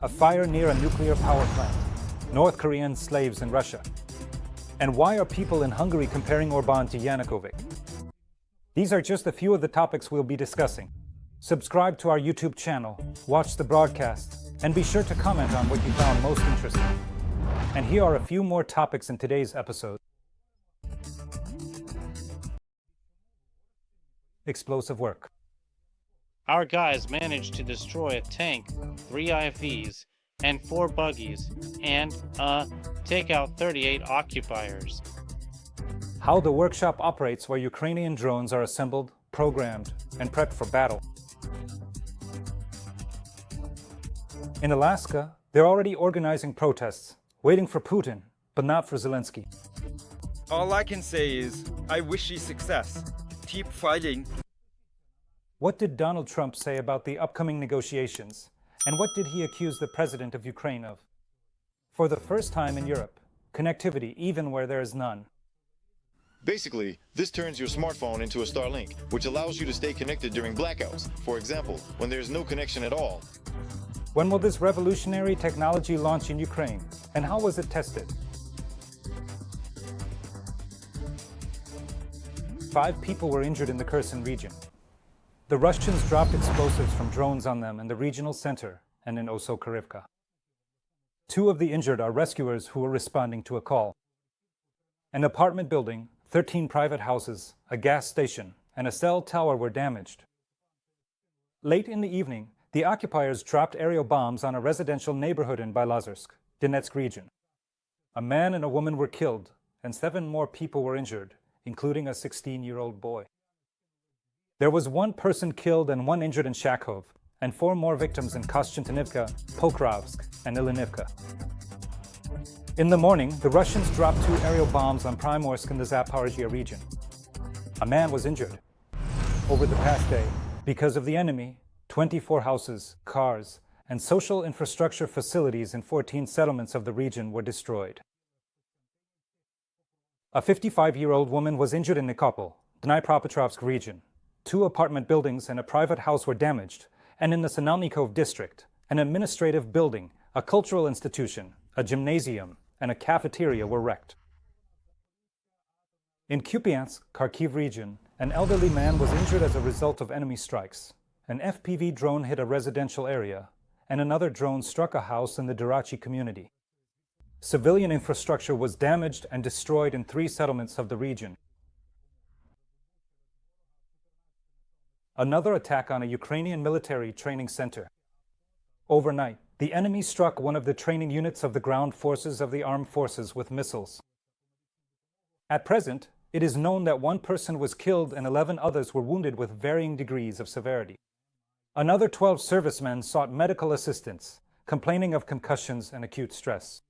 A fire near a nuclear power plant. North Korean slaves in Russia. And why are people in Hungary comparing Orbán to Yanukovych? These are just a few of the topics we'll be discussing. Subscribe to our YouTube channel, watch the broadcast, and be sure to comment on what you found most interesting. And here are a few more topics in today's episode. Explosive work. Our guys managed to destroy a tank, 3 IFVs, and 4 buggies, and, take out 38 occupiers. How the workshop operates where Ukrainian drones are assembled, programmed, and prepped for battle. In Alaska, they're already organizing protests, waiting for Putin, but not for Zelensky. All I can say is, I wish you success. Keep fighting. What did Donald Trump say about the upcoming negotiations? And what did he accuse the president of Ukraine of? For the first time in Europe, connectivity even where there is none. Basically, this turns your smartphone into a Starlink, which allows you to stay connected during blackouts. For example, when there's no connection at all. When will this revolutionary technology launch in Ukraine? And how was it tested? 5 people were injured in the Kherson region. The Russians dropped explosives from drones on them in the regional center and in Osokarivka. 2 of the injured are rescuers who were responding to a call. An apartment building, 13 private houses, a gas station, and a cell tower were damaged. Late in the evening, the occupiers dropped aerial bombs on a residential neighborhood in Belozersk, Donetsk region. A man and a woman were killed, and 7 more people were injured, including a 16-year-old boy. There was 1 person killed and 1 injured in Shakhov, and 4 more victims in Kostantinivka, Pokrovsk, and Ilinivka. In the morning, the Russians dropped 2 aerial bombs on Primorsk in the Zaporizhia region. A man was injured. Over the past day, because of the enemy, 24 houses, cars, and social infrastructure facilities in 14 settlements of the region were destroyed. A 55-year-old woman was injured in Nikopol, Dnipropetrovsk region. 2 apartment buildings and a private house were damaged, and in the Sinelnikov district, an administrative building, a cultural institution, a gymnasium, and a cafeteria were wrecked. In Kupiansk, Kharkiv region, an elderly man was injured as a result of enemy strikes. An FPV drone hit a residential area, and another drone struck a house in the Durachi community. Civilian infrastructure was damaged and destroyed in 3 settlements of the region. Another attack on a Ukrainian military training center. Overnight, the enemy struck one of the training units of the ground forces of the armed forces with missiles. At present, it is known that 1 person was killed and 11 others were wounded with varying degrees of severity. Another 12 servicemen sought medical assistance, complaining of concussions and acute stress.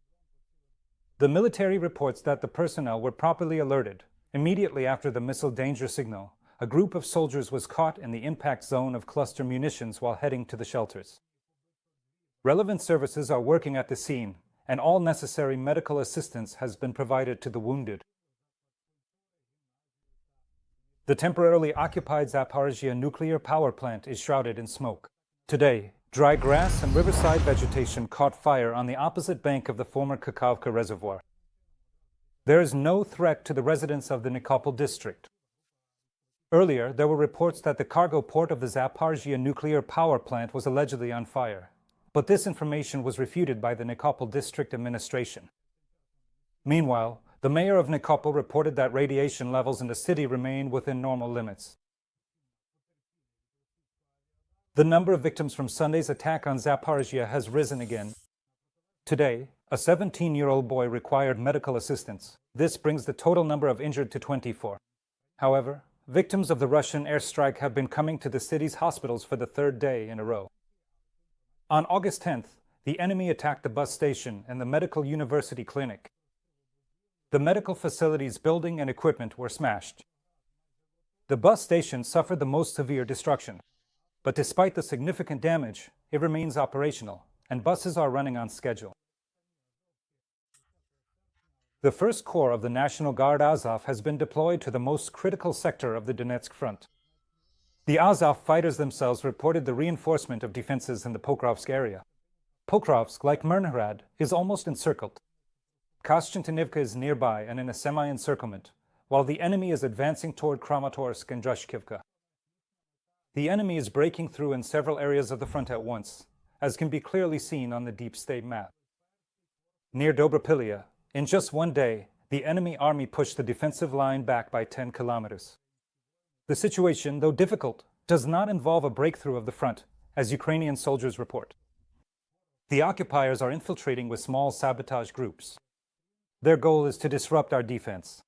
The military reports that the personnel were properly alerted. Immediately after the missile danger signal, a group of soldiers was caught in the impact zone of cluster munitions while heading to the shelters. Relevant services are working at the scene, and all necessary medical assistance has been provided to the wounded. The temporarily occupied Zaporizhia nuclear power plant is shrouded in smoke. Today, dry grass and riverside vegetation caught fire on the opposite bank of the former Kakhovka reservoir. There is no threat to the residents of the Nikopol district. Earlier, there were reports that the cargo port of the Zaporizhia nuclear power plant was allegedly on fire, but this information was refuted by the Nikopol district administration. Meanwhile, the mayor of Nikopol reported that radiation levels in the city remain within normal limits. The number of victims from Sunday's attack on Zaporizhia has risen again. Today, a 17-year-old boy required medical assistance. This brings the total number of injured to 24. However, victims of the Russian airstrike have been coming to the city's hospitals for the 3rd day in a row. On August 10th, the enemy attacked the bus station and the medical university clinic. The medical facilities building and equipment were smashed. The bus station suffered the most severe destruction, but despite the significant damage, it remains operational, and buses are running on schedule. The First Corps of the National Guard Azov has been deployed to the most critical sector of the Donetsk front. The Azov fighters themselves reported the reinforcement of defenses in the Pokrovsk area. Pokrovsk, like Myrnhrad, is almost encircled. Kostantinivka is nearby and in a semi-encirclement, while the enemy is advancing toward Kramatorsk and Drushkivka. The enemy is breaking through in several areas of the front at once, as can be clearly seen on the deep state map. Near Dobropilya, in just one day, the enemy army pushed the defensive line back by 10 kilometers. The situation, though difficult, does not involve a breakthrough of the front, as Ukrainian soldiers report. The occupiers are infiltrating with small sabotage groups. Their goal is to disrupt our defense.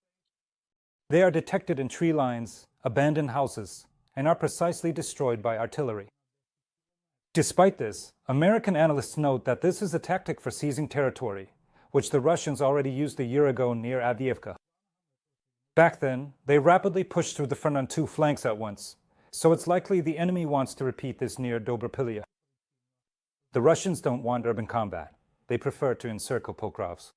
They are detected in tree lines, abandoned houses, and are precisely destroyed by artillery. Despite this, American analysts note that this is a tactic for seizing territory, which the Russians already used a year ago near Avdiivka. Back then, they rapidly pushed through the front on two flanks at once, so it's likely the enemy wants to repeat this near Dobropilya. The Russians don't want urban combat. They prefer to encircle Pokrovsk.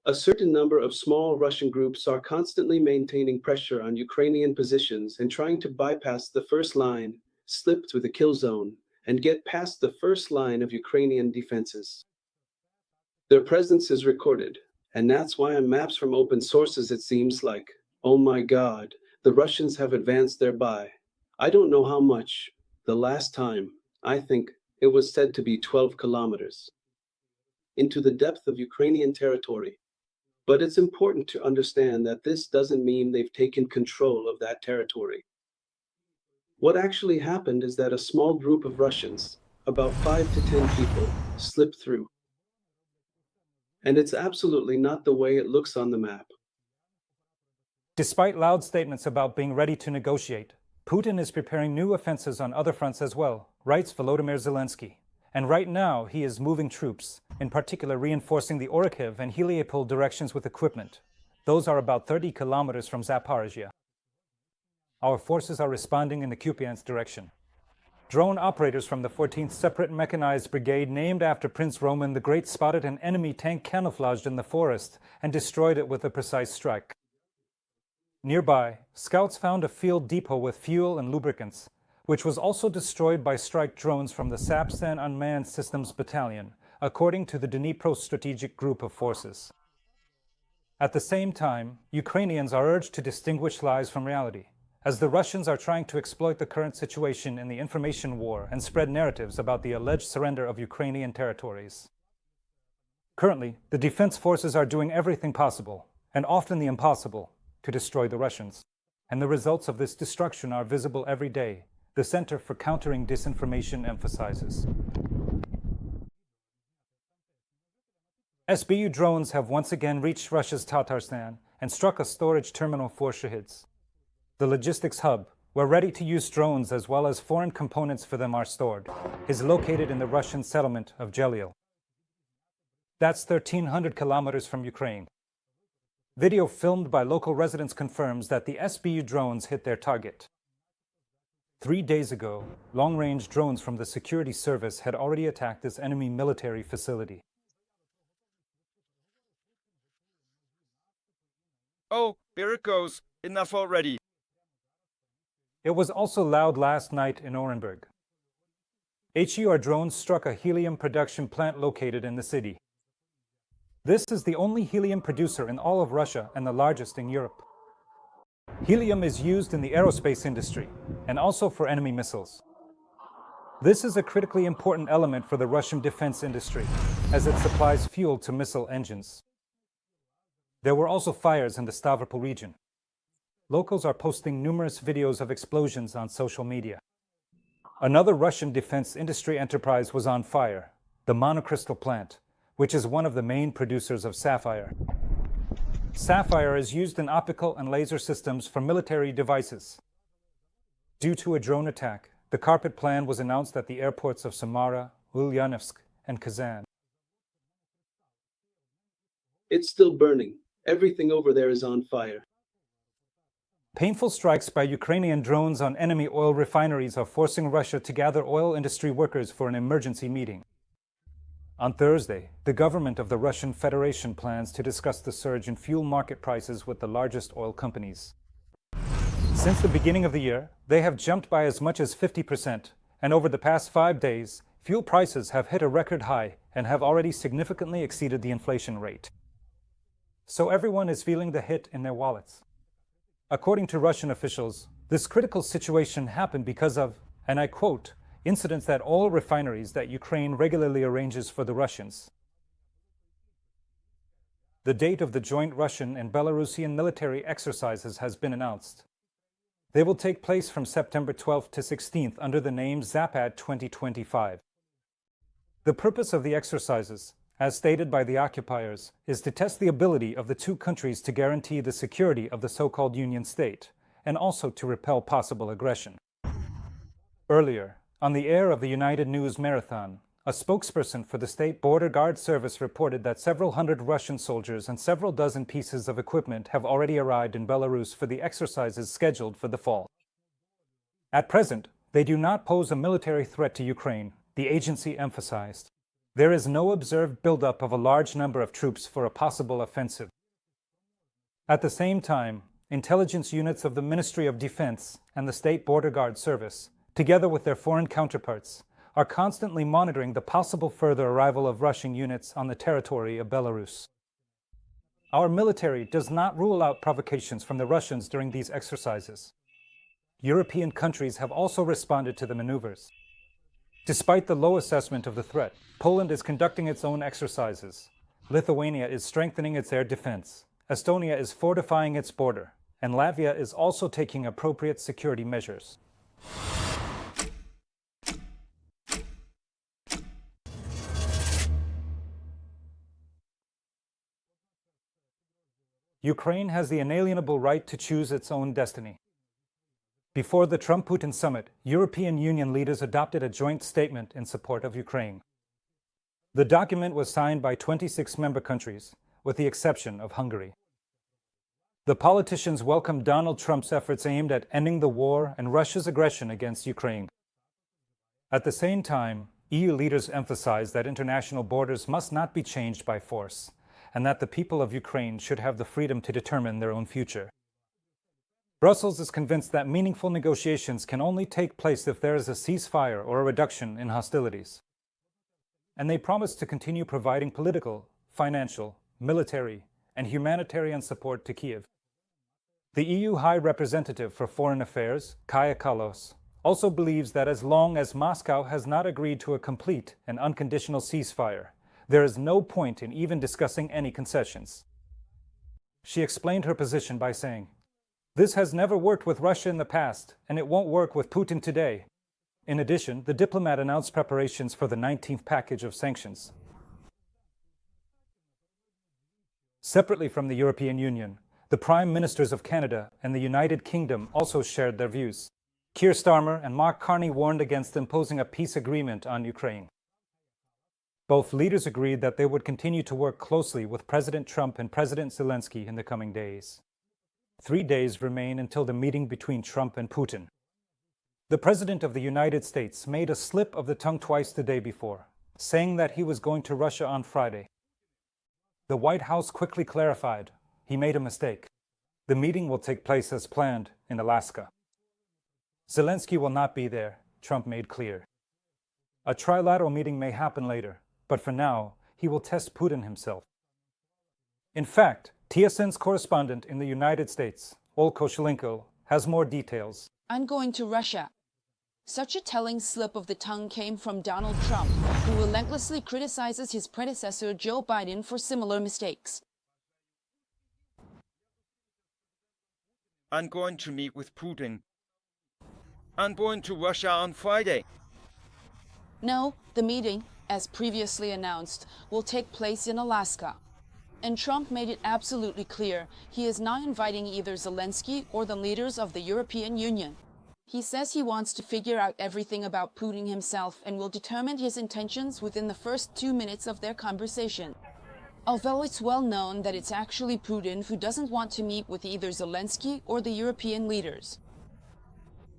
A certain number of small Russian groups are constantly maintaining pressure on Ukrainian positions and trying to bypass the first line, slip through the kill zone, and get past the first line of Ukrainian defenses. Their presence is recorded, and that's why on maps from open sources it seems like, oh my God, the Russians have advanced thereby. I don't know how much. The last time, I think, it was said to be 12 kilometers into the depth of Ukrainian territory. But it's important to understand that this doesn't mean they've taken control of that territory. What actually happened is that a small group of Russians, about 5 to 10 people, slipped through. And it's absolutely not the way it looks on the map. Despite loud statements about being ready to negotiate, Putin is preparing new offensives on other fronts as well, writes Volodymyr Zelensky. And right now, he is moving troops, in particular reinforcing the Orikhiv and Heliopol directions with equipment. Those are about 30 kilometers from Zaporizhia. Our forces are responding in the Kupiansk direction. Drone operators from the 14th Separate Mechanized Brigade, named after Prince Roman the Great, spotted an enemy tank camouflaged in the forest and destroyed it with a precise strike. Nearby, scouts found a field depot with fuel and lubricants, which was also destroyed by strike drones from the Sapsan Unmanned Systems Battalion, according to the Dnipro Strategic Group of Forces. At the same time, Ukrainians are urged to distinguish lies from reality, as the Russians are trying to exploit the current situation in the information war and spread narratives about the alleged surrender of Ukrainian territories. Currently, the defense forces are doing everything possible, and often the impossible, to destroy the Russians. And the results of this destruction are visible every day, the Center for Countering Disinformation emphasizes. SBU drones have once again reached Russia's Tatarstan and struck a storage terminal for Shahids. The logistics hub, where ready-to-use drones as well as foreign components for them are stored, is located in the Russian settlement of Gelil. That's 1,300 kilometers from Ukraine. Video filmed by local residents confirms that the SBU drones hit their target. 3 days ago, long-range drones from the security service had already attacked this enemy military facility. Oh, there it goes. Enough already. It was also loud last night in Orenburg. HER drones struck a helium production plant located in the city. This is the only helium producer in all of Russia and the largest in Europe. Helium is used in the aerospace industry and also for enemy missiles. This is a critically important element for the Russian defense industry, as it supplies fuel to missile engines. There were also fires in the Stavropol region. Locals are posting numerous videos of explosions on social media. Another Russian defense industry enterprise was on fire, the Monocrystal plant, which is one of the main producers of sapphire. Sapphire is used in optical and laser systems for military devices. Due to a drone attack, the carpet plan was announced at the airports of Samara, Ulyanovsk, and Kazan. It's still burning. Everything over there is on fire. Painful strikes by Ukrainian drones on enemy oil refineries are forcing Russia to gather oil industry workers for an emergency meeting. On Thursday, the government of the Russian Federation plans to discuss the surge in fuel market prices with the largest oil companies. Since the beginning of the year, they have jumped by as much as 50%, and over the past 5 days, Fuel prices have hit a record high and have already significantly exceeded the inflation rate. So everyone is feeling the hit in their wallets. According to Russian officials, this critical situation happened because of, and I quote, incidents at all refineries that Ukraine regularly arranges for the Russians. The date of the joint Russian and Belarusian military exercises has been announced. They will take place from September 12th to 16th under the name Zapad 2025. The purpose of the exercises, as stated by the occupiers, is to test the ability of the two countries to guarantee the security of the so-called Union State, and also to repel possible aggression. Earlier, on the air of the United News Marathon, a spokesperson for the State Border Guard Service reported that several hundred Russian soldiers and several dozen pieces of equipment have already arrived in Belarus for the exercises scheduled for the fall. At present, they do not pose a military threat to Ukraine, the agency emphasized. There is no observed buildup of a large number of troops for a possible offensive. At the same time, intelligence units of the Ministry of Defense and the State Border Guard Service, together with their foreign counterparts, are constantly monitoring the possible further arrival of Russian units on the territory of Belarus. Our military does not rule out provocations from the Russians during these exercises. European countries have also responded to the maneuvers. Despite the low assessment of the threat, Poland is conducting its own exercises. Lithuania is strengthening its air defense. Estonia is fortifying its border, and Latvia is also taking appropriate security measures. Ukraine has the inalienable right to choose its own destiny. Before the Trump-Putin summit, European Union leaders adopted a joint statement in support of Ukraine. The document was signed by 26 member countries, with the exception of Hungary. The politicians welcomed Donald Trump's efforts aimed at ending the war and Russia's aggression against Ukraine. At the same time, EU leaders emphasized that international borders must not be changed by force, and that the people of Ukraine should have the freedom to determine their own future. Brussels is convinced that meaningful negotiations can only take place if there is a ceasefire or a reduction in hostilities. And they promise to continue providing political, financial, military, and humanitarian support to Kyiv. The EU High Representative for Foreign Affairs, Kaja Kallas, also believes that as long as Moscow has not agreed to a complete and unconditional ceasefire, there is no point in even discussing any concessions. She explained her position by saying, "This has never worked with Russia in the past, and it won't work with Putin today." In addition, the diplomat announced preparations for the 19th package of sanctions. Separately from the European Union, the Prime Ministers of Canada and the United Kingdom also shared their views. Keir Starmer and Mark Carney warned against imposing a peace agreement on Ukraine. Both leaders agreed that they would continue to work closely with President Trump and President Zelensky in the coming days. 3 days remain until the meeting between Trump and Putin. The President of the United States made a slip of the tongue twice the day before, saying that he was going to Russia on Friday. The White House quickly clarified he made a mistake. The meeting will take place as planned in Alaska. Zelensky will not be there, Trump made clear. A trilateral meeting may happen later, but for now, he will test Putin himself. In fact, TSN's correspondent in the United States, Olko Koshelenko, has more details. I'm going to Russia. Such a telling slip of the tongue came from Donald Trump, who relentlessly criticizes his predecessor Joe Biden for similar mistakes. I'm going to meet with Putin. I'm going to Russia on Friday. No, the meeting, as previously announced, will take place in Alaska. And Trump made it absolutely clear he is not inviting either Zelensky or the leaders of the European Union. He says he wants to figure out everything about Putin himself and will determine his intentions within the first 2 minutes of their conversation. Although it's well known that it's actually Putin who doesn't want to meet with either Zelensky or the European leaders.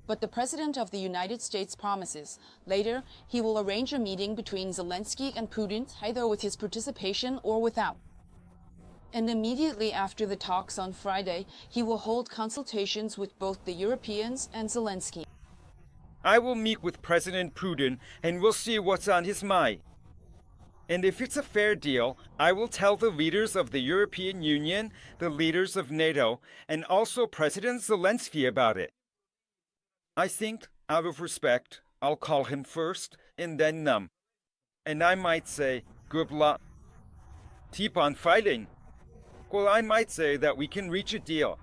But the President of the United States promises later he will arrange a meeting between Zelensky and Putin, either with his participation or without. And immediately after the talks on Friday, he will hold consultations with both the Europeans and Zelensky. I will meet with President Putin and we'll see what's on his mind. And if it's a fair deal, I will tell the leaders of the European Union, the leaders of NATO, and also President Zelensky about it. I think, out of respect, I'll call him first and then them. And I might say, good luck. Keep on fighting. Well, I might say that we can reach a deal.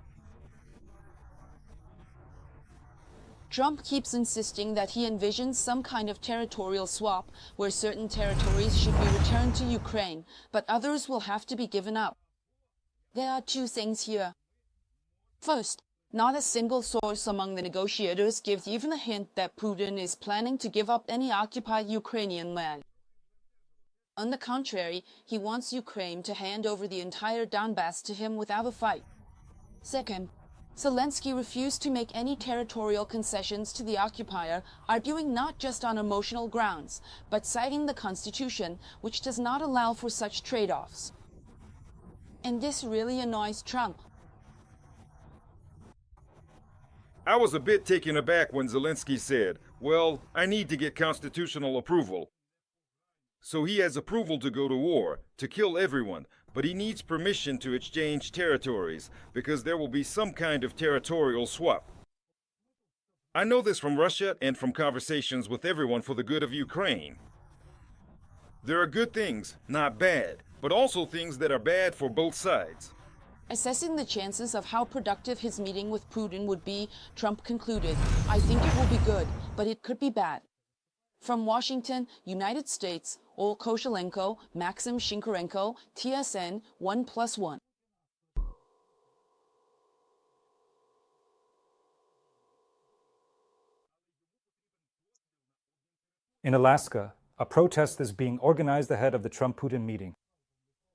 Trump keeps insisting that he envisions some kind of territorial swap where certain territories should be returned to Ukraine, but others will have to be given up. There are two things here. First, not a single source among the negotiators gives even a hint that Putin is planning to give up any occupied Ukrainian land. On the contrary, he wants Ukraine to hand over the entire Donbass to him without a fight. Second, Zelensky refused to make any territorial concessions to the occupier, arguing not just on emotional grounds, but citing the Constitution, which does not allow for such trade-offs. And this really annoys Trump. I was a bit taken aback when Zelensky said, well, I need to get constitutional approval. So he has approval to go to war, to kill everyone, but he needs permission to exchange territories, because there will be some kind of territorial swap. I know this from Russia and from conversations with everyone for the good of Ukraine. There are good things, not bad, but also things that are bad for both sides. Assessing the chances of how productive his meeting with Putin would be, Trump concluded, I think it will be good, but it could be bad. From Washington, United States, Ol Koshelenko, Maxim Shinkarenko, TSN 1+1. In Alaska, a protest is being organized ahead of the Trump-Putin meeting.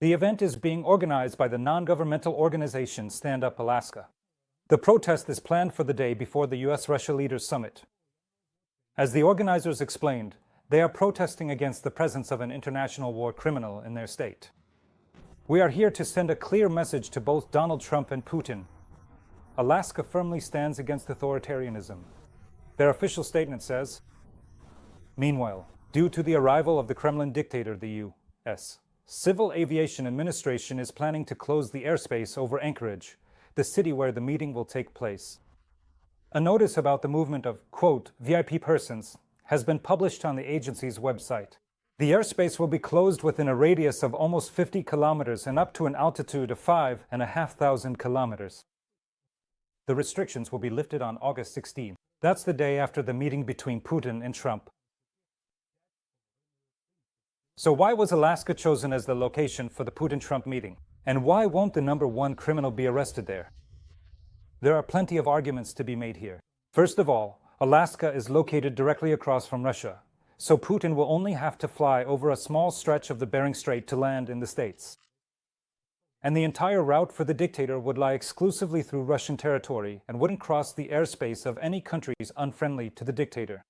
The event is being organized by the non-governmental organization Stand Up Alaska. The protest is planned for the day before the U.S.-Russia leaders summit. As the organizers explained, they are protesting against the presence of an international war criminal in their state. We are here to send a clear message to both Donald Trump and Putin. Alaska firmly stands against authoritarianism. Their official statement says, meanwhile, due to the arrival of the Kremlin dictator, the U.S. Civil Aviation Administration is planning to close the airspace over Anchorage, the city where the meeting will take place. A notice about the movement of, quote, VIP persons has been published on the agency's website. The airspace will be closed within a radius of almost 50 kilometers and up to an altitude of 5,500 kilometers. The restrictions will be lifted on August 16. That's the day after the meeting between Putin and Trump. So why was Alaska chosen as the location for the Putin-Trump meeting? And why won't the number one criminal be arrested there? There are plenty of arguments to be made here. First of all, Alaska is located directly across from Russia, so Putin will only have to fly over a small stretch of the Bering Strait to land in the States. And the entire route for the dictator would lie exclusively through Russian territory and wouldn't cross the airspace of any countries unfriendly to the dictator.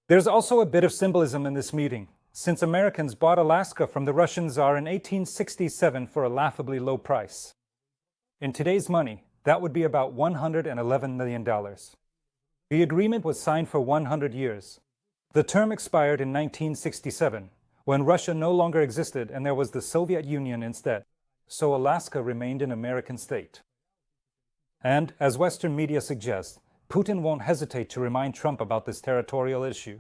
There's also a bit of symbolism in this meeting, since Americans bought Alaska from the Russian Tsar in 1867 for a laughably low price. In today's money, that would be about $111 million. The agreement was signed for 100 years. The term expired in 1967, when Russia no longer existed and there was the Soviet Union instead, so Alaska remained an American state. And, as Western media suggest, Putin won't hesitate to remind Trump about this territorial issue.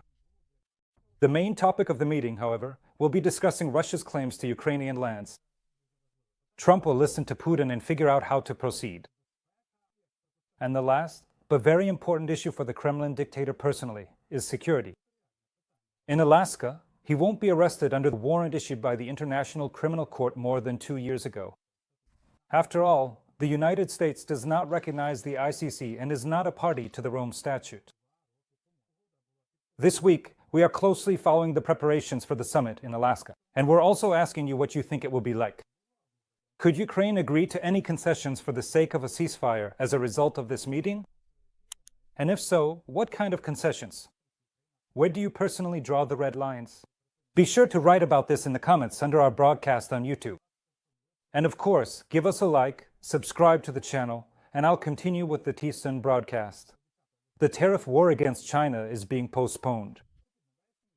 The main topic of the meeting, however, will be discussing Russia's claims to Ukrainian lands. Trump will listen to Putin and figure out how to proceed. And the last, but very important issue for the Kremlin dictator personally, is security. In Alaska, he won't be arrested under the warrant issued by the International Criminal Court more than 2 years ago. After all, the United States does not recognize the ICC and is not a party to the Rome Statute. This week, we are closely following the preparations for the summit in Alaska, and we're also asking you what you think it will be like. Could Ukraine agree to any concessions for the sake of a ceasefire as a result of this meeting? And if so, what kind of concessions? Where do you personally draw the red lines? Be sure to write about this in the comments under our broadcast on YouTube. And of course, give us a like, subscribe to the channel, and I'll continue with the TSN broadcast. the tariff war against China is being postponed.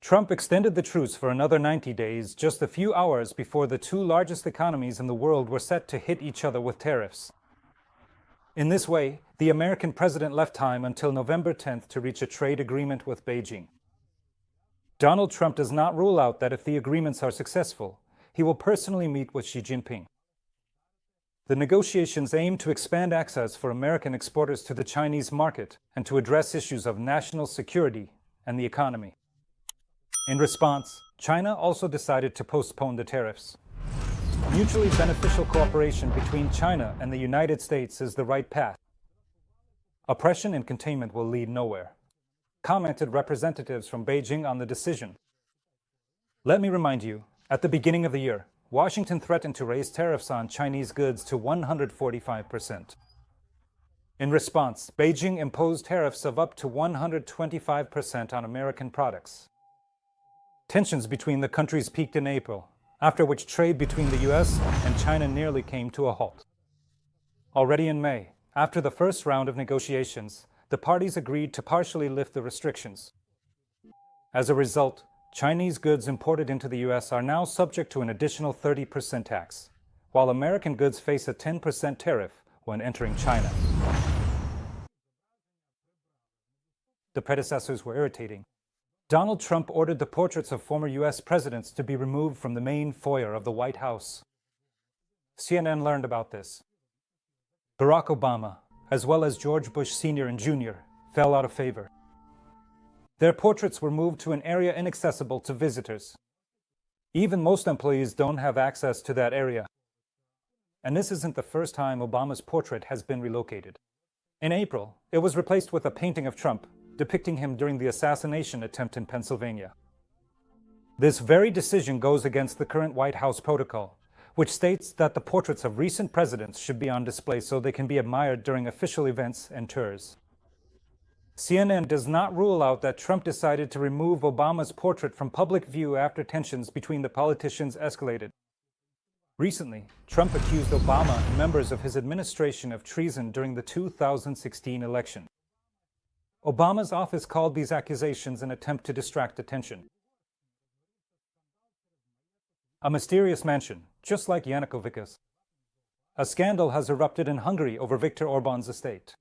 Trump extended the truce for another 90 days, just a few hours before the two largest economies in the world were set to hit each other with tariffs. In this way, the American president left time until November 10th to reach a trade agreement with Beijing. Donald Trump does not rule out that if the agreements are successful, he will personally meet with Xi Jinping. The negotiations aim to expand access for American exporters to the Chinese market and to address issues of national security and the economy. In response, China also decided to postpone the tariffs. Mutually beneficial cooperation between China and the United States is the right path. Oppression and containment will lead nowhere, commented representatives from Beijing on the decision. Let me remind you, at the beginning of the year, Washington threatened to raise tariffs on Chinese goods to 145%. In response, Beijing imposed tariffs of up to 125% on American products. Tensions between the countries peaked in April, after which trade between the US and China nearly came to a halt. Already in May, after the first round of negotiations, the parties agreed to partially lift the restrictions. As a result, Chinese goods imported into the US are now subject to an additional 30% tax, while American goods face a 10% tariff when entering China. The predecessors were irritating. Donald Trump ordered the portraits of former US presidents to be removed from the main foyer of the White House. CNN learned about this. Barack Obama, as well as George Bush Sr. and Jr., fell out of favor. Their portraits were moved to an area inaccessible to visitors. Even most employees don't have access to that area. And this isn't the first time Obama's portrait has been relocated. In April, it was replaced with a painting of Trump, depicting him during the assassination attempt in Pennsylvania. This very decision goes against the current White House protocol, which states that the portraits of recent presidents should be on display so they can be admired during official events and tours. CNN does not rule out that Trump decided to remove Obama's portrait from public view after tensions between the politicians escalated. Recently, Trump accused Obama and members of his administration of treason during the 2016 election. Obama's office called these accusations an attempt to distract attention. A mysterious mansion, just like Yanukovych's. A scandal has erupted in Hungary over Viktor Orban's estate.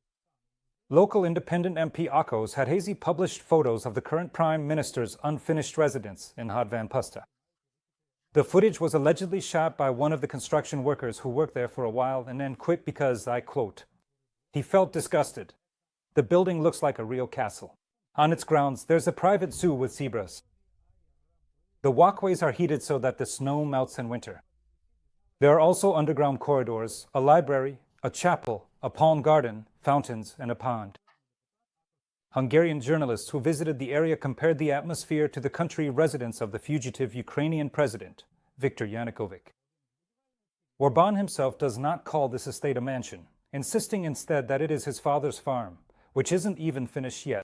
Local independent MP Akos had hazy published photos of the current prime minister's unfinished residence in Hadvan Puszta. The footage was allegedly shot by one of the construction workers who worked there for a while and then quit because, I quote, he felt disgusted. The building looks like a real castle. On its grounds, there's a private zoo with zebras. The walkways are heated so that the snow melts in winter. There are also underground corridors, a library, a chapel, a palm garden, fountains, and a pond. Hungarian journalists who visited the area compared the atmosphere to the country residence of the fugitive Ukrainian president, Viktor Yanukovych. Orban himself does not call this estate a mansion, insisting instead that it is his father's farm, which isn't even finished yet.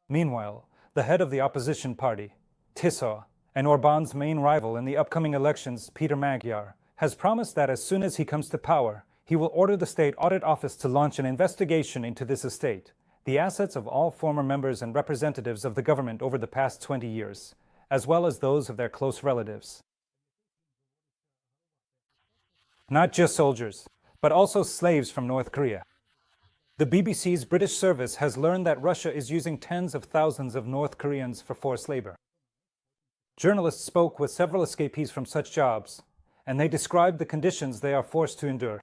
Meanwhile, the head of the opposition party, Tisza, and Orban's main rival in the upcoming elections, Peter Magyar, has promised that as soon as he comes to power, he will order the State Audit Office to launch an investigation into this estate, the assets of all former members and representatives of the government over the past 20 years, as well as those of their close relatives. Not just soldiers, but also slaves from North Korea. The BBC's British service has learned that Russia is using tens of thousands of North Koreans for forced labor. Journalists spoke with several escapees from such jobs, and they described the conditions they are forced to endure.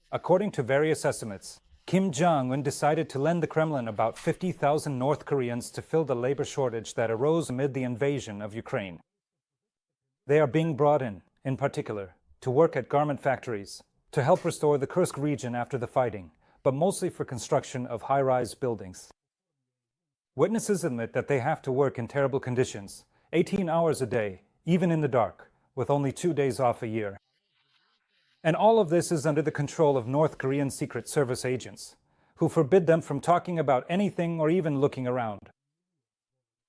According to various estimates, Kim Jong-un decided to lend the Kremlin about 50,000 North Koreans to fill the labor shortage that arose amid the invasion of Ukraine. They are being brought in particular, to work at garment factories, to help restore the Kursk region after the fighting, but mostly for construction of high-rise buildings. Witnesses admit that they have to work in terrible conditions, 18 hours a day, even in the dark, with only 2 days off a year. And all of this is under the control of North Korean Secret Service agents, who forbid them from talking about anything or even looking around.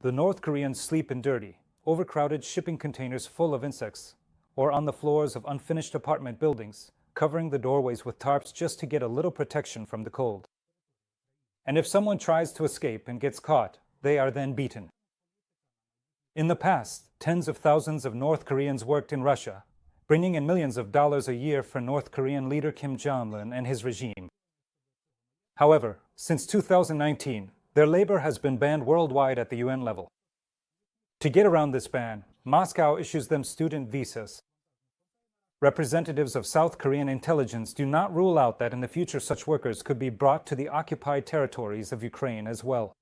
The North Koreans sleep in dirty, overcrowded shipping containers full of insects, or on the floors of unfinished apartment buildings, covering the doorways with tarps just to get a little protection from the cold. and if someone tries to escape and gets caught, they are then beaten. In the past, tens of thousands of North Koreans worked in Russia, bringing in millions of dollars a year for North Korean leader Kim Jong-un and his regime. However, since 2019, their labor has been banned worldwide at the UN level. To get around this ban, Moscow issues them student visas. Representatives of South Korean intelligence do not rule out that in the future such workers could be brought to the occupied territories of Ukraine as well.